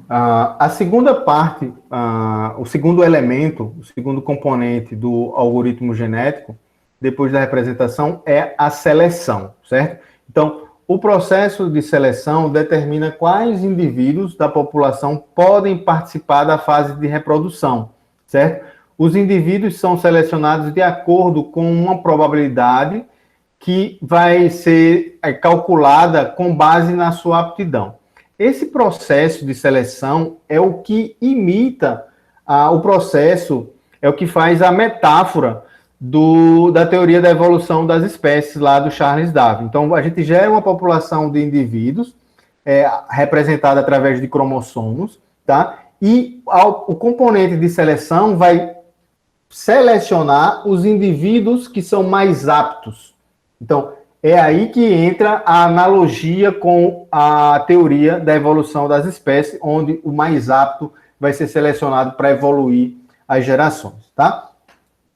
A segunda parte, o segundo elemento, o segundo componente do algoritmo genético, depois da representação, é a seleção, certo? Então, o processo de seleção determina quais indivíduos da população podem participar da fase de reprodução, certo? Os indivíduos são selecionados de acordo com uma probabilidade que vai ser calculada com base na sua aptidão. Esse processo de seleção é o que imita o processo, é o que faz a metáfora da teoria da evolução das espécies lá do Charles Darwin. Então, a gente gera uma população de indivíduos representada através de cromossomos, tá? E o componente de seleção vai selecionar os indivíduos que são mais aptos. Então, é aí que entra a analogia com a teoria da evolução das espécies, onde o mais apto vai ser selecionado para evoluir as gerações, tá?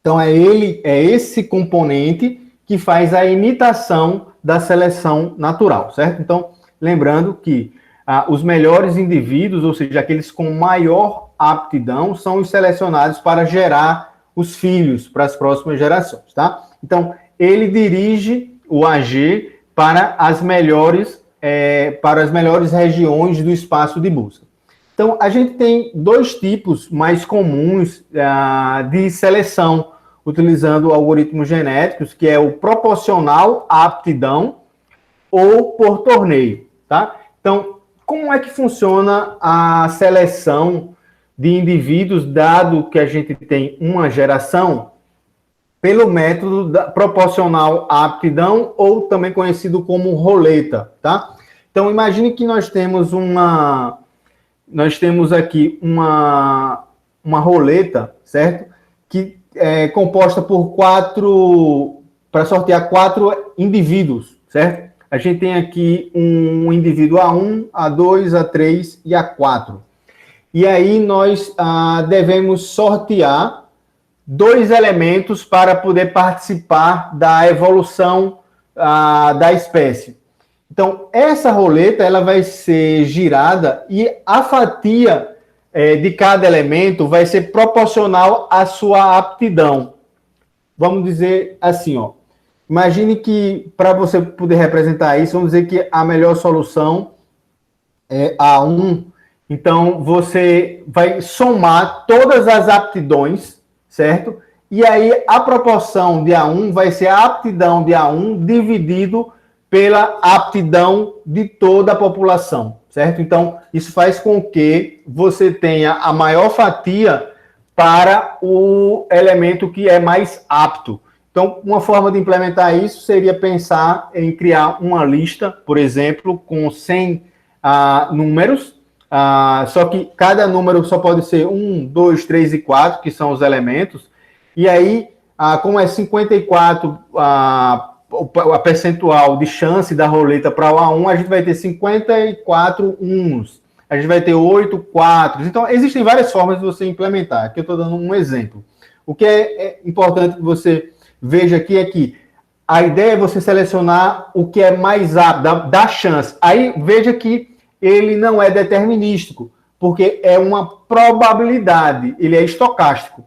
Então, é esse componente que faz a imitação da seleção natural, certo? Então, lembrando que os melhores indivíduos, ou seja, aqueles com maior aptidão, são os selecionados para gerar os filhos para as próximas gerações, tá? Então, ele dirige o AG para as melhores regiões do espaço de busca. Então, a gente tem dois tipos mais comuns de seleção, utilizando algoritmos genéticos, que é o proporcional à aptidão ou por torneio, tá? Então, como é que funciona a seleção de indivíduos, dado que a gente tem uma geração? Pelo método proporcional à aptidão, ou também conhecido como roleta, tá? Então, imagine que nós temos aqui uma roleta, certo? Que é composta por para sortear 4 indivíduos, certo? A gente tem aqui um indivíduo A1, A2, A3 e A4. E aí nós devemos sortear 2 elementos para poder participar da evolução da espécie. Então, essa roleta ela vai ser girada e a fatia de cada elemento vai ser proporcional à sua aptidão. Vamos dizer assim, ó. Imagine que, para você poder representar isso, vamos dizer que a melhor solução é A1. Então, você vai somar todas as aptidões, certo? E aí, a proporção de A1 vai ser a aptidão de A1 dividido pela aptidão de toda a população, certo? Então, isso faz com que você tenha a maior fatia para o elemento que é mais apto. Então, uma forma de implementar isso seria pensar em criar uma lista, por exemplo, com 100 números, só que cada número só pode ser 1, 2, 3 e 4, que são os elementos, e aí, como é 54 a percentual de chance da roleta para o A1, a gente vai ter 54 uns, a gente vai ter 8 quatros. Então, existem várias formas de você implementar. Aqui eu estou dando um exemplo. O que é importante que você veja aqui é que a ideia é você selecionar o que é mais apto, da chance. Aí, veja que ele não é determinístico, porque é uma probabilidade, ele é estocástico.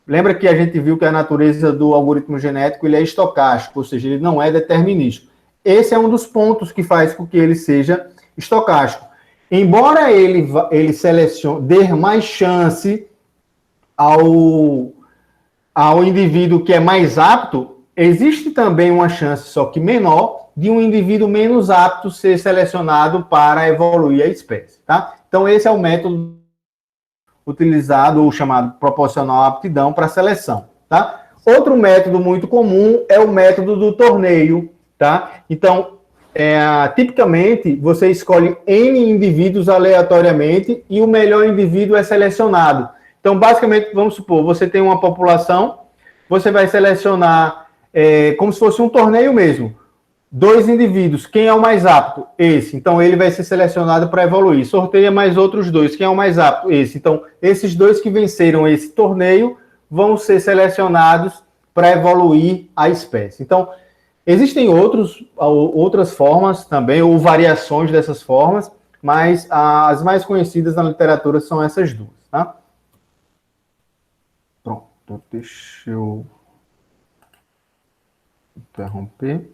Lembra que a gente viu que a natureza do algoritmo genético ele é estocástico, ou seja, ele não é determinístico. Esse é um dos pontos que faz com que ele seja estocástico. Embora ele selecione, dê mais chance ao indivíduo que é mais apto, existe também uma chance, só que menor, de um indivíduo menos apto ser selecionado para evoluir a espécie, tá? Então, esse é o método utilizado, ou chamado proporcional à aptidão para seleção, tá? Outro método muito comum é o método do torneio, tá? Então, tipicamente, você escolhe N indivíduos aleatoriamente e o melhor indivíduo é selecionado. Então, basicamente, vamos supor, você tem uma população, você vai selecionar, como se fosse um torneio mesmo, 2 indivíduos. Quem é o mais apto? Esse. Então, ele vai ser selecionado para evoluir. Sorteia mais outros 2. Quem é o mais apto? Esse. Então, esses 2 que venceram esse torneio vão ser selecionados para evoluir a espécie. Então, existem outras formas também, ou variações dessas formas, mas as mais conhecidas na literatura são essas duas, tá? Pronto, deixa eu interromper.